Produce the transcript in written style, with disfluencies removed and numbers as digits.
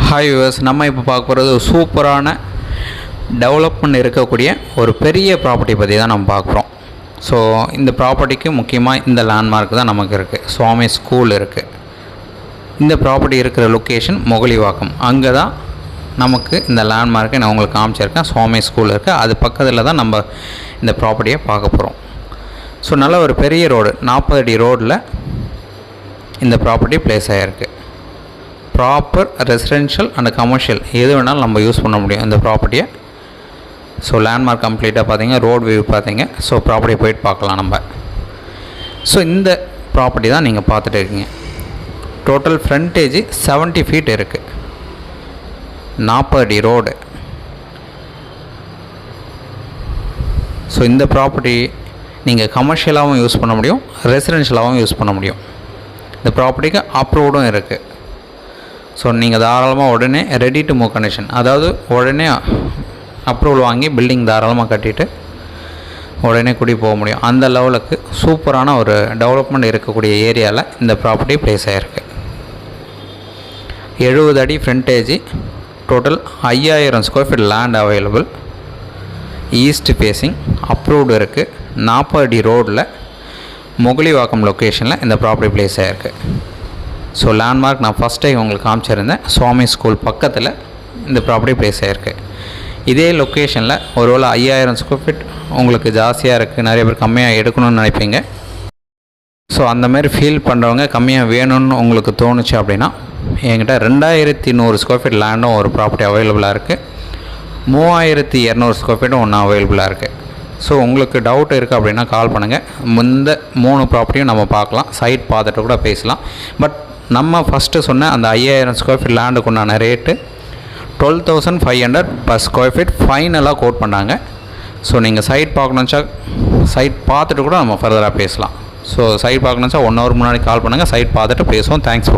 Hi viewers, நம்ம இப்போ பார்க்க போகிறது சூப்பரான டெவலப்மெண்ட் இருக்கக்கூடிய ஒரு பெரிய ப்ராப்பர்ட்டி பற்றி தான் நம்ம பார்க்குறோம். ஸோ இந்த ப்ராப்பர்ட்டிக்கு முக்கியமாக இந்த லேண்ட்மார்க் தான் நமக்கு இருக்குது. சுவாமி ஸ்கூல் இருக்குது. இந்த ப்ராப்பர்ட்டி இருக்கிற லொக்கேஷன் முகலிவாக்கம். அங்கே தான் நமக்கு இந்த லேண்ட்மார்க்கை நான் உங்களுக்கு காமிச்சிருக்கேன். சுவாமி ஸ்கூல் இருக்குது. அது பக்கத்தில் தான் நம்ம இந்த ப்ராப்பர்ட்டியை பார்க்க போகிறோம். ஸோ நல்ல ஒரு பெரிய ரோடு, 40 அடி ரோடில் இந்த ப்ராப்பர்ட்டி ப்ளேஸ் ஆகிருக்கு. ப்ராப்பர் ரெசிடென்ஷியல் அண்ட் கமர்ஷியல் எது வேணாலும் நம்ம யூஸ் பண்ண முடியும் இந்த ப்ராப்பர்ட்டியை. ஸோ லேண்ட்மார்க் கம்ப்ளீட்டாக பார்த்தீங்க, ரோட் வியூ பார்த்தீங்க. ஸோ ப்ராப்பர்ட்டி போயிட்டு பார்க்கலாம் நம்ம. ஸோ இந்த ப்ராப்பர்ட்டி தான் நீங்கள் பார்த்துட்டு இருக்கீங்க. டோட்டல் ஃப்ரண்டேஜ் 70 ஃபீட் இருக்குது. 40 அடி ரோடு. ஸோ இந்த ப்ராப்பர்ட்டி நீங்கள் கமர்ஷியலாகவும் யூஸ் பண்ண முடியும், ரெசிடென்ஷியலாகவும் யூஸ் பண்ண முடியும். இந்த ப்ராப்பர்ட்டிக்கு அப்ரூவ்டும் இருக்குது. ஸோ நீங்கள் தாராளமாக உடனே ரெடி டு மூவ் கண்டிஷன், அதாவது உடனே அப்ரூவல் வாங்கி பில்டிங் தாராளமாக கட்டிட்டு உடனே குடி போக முடியும். அந்த லெவலுக்கு சூப்பரான ஒரு டெவலப்மெண்ட் இருக்கக்கூடிய ஏரியாவில் இந்த ப்ராப்பர்ட்டி ப்ளேஸ் ஆகிருக்கு. 70 அடி frontage, total 5000 square feet land available. East facing, approved இருக்குது. 40 அடி ரோடில் முகலிவாக்கம் லொக்கேஷனில் இந்த ப்ராப்பர்ட்டி ப்ளேஸ் ஆகிருக்கு. ஸோ லேண்ட்மார்க் நான் ஃபஸ்ட் டைம் உங்களுக்கு காமிச்சிருந்தேன். சுவாமி ஸ்கூல் பக்கத்தில் இந்த ப்ராப்பர்ட்டி ப்ளேஸ் ஆகிருக்கு. இதே லொக்கேஷனில் ஒருவேளை 5000 ஸ்கொயர் ஃபீட் உங்களுக்கு ஜாஸ்தியாக இருக்குது, நிறைய பேர் கம்மியாக எடுக்கணும்னு நினைப்பீங்க. ஸோ அந்தமாதிரி ஃபீல் பண்ணுறவங்க கம்மியாக வேணும்னு உங்களுக்கு தோணுச்சு அப்படின்னா என்கிட்ட 2100 ஸ்கொயர் ஃபீட் லேண்டும் ஒரு ப்ராப்பர்ட்டி அவைலபிளாக இருக்குது. 3200 ஸ்கொயர் ஃபீட்டும் ஒன்று அவைலபிளாக இருக்குது. ஸோ உங்களுக்கு டவுட் இருக்குது அப்படின்னா கால் பண்ணுங்கள். இந்த 3 ப்ராப்பர்ட்டியும் நம்ம பார்க்கலாம், சைட் பார்த்துட்டு கூட பேசலாம். பட் நம்ம ஃபஸ்ட்டு சொன்ன அந்த 5000 ஸ்கொயர் ஃபீட் லேண்டுக்கு உண்டான ரேட்டு 12,500 பர் ஸ்கொயர் ஃபீட் ஃபைனலாக கோட் பண்ணாங்க. ஸோ நீங்கள் சைட் பார்க்கணுச்சா சைட் பார்த்துட்டு கூட நம்ம ஃபர்தராக பேசலாம். ஸோ சைட் பார்க்கணுச்சா 1 ஹவர் முன்னாடி கால் பண்ணுங்கள், சைட் பார்த்துட்டு பேசுவோம். தேங்க்ஸ் ஃபார் வாட்சிங்.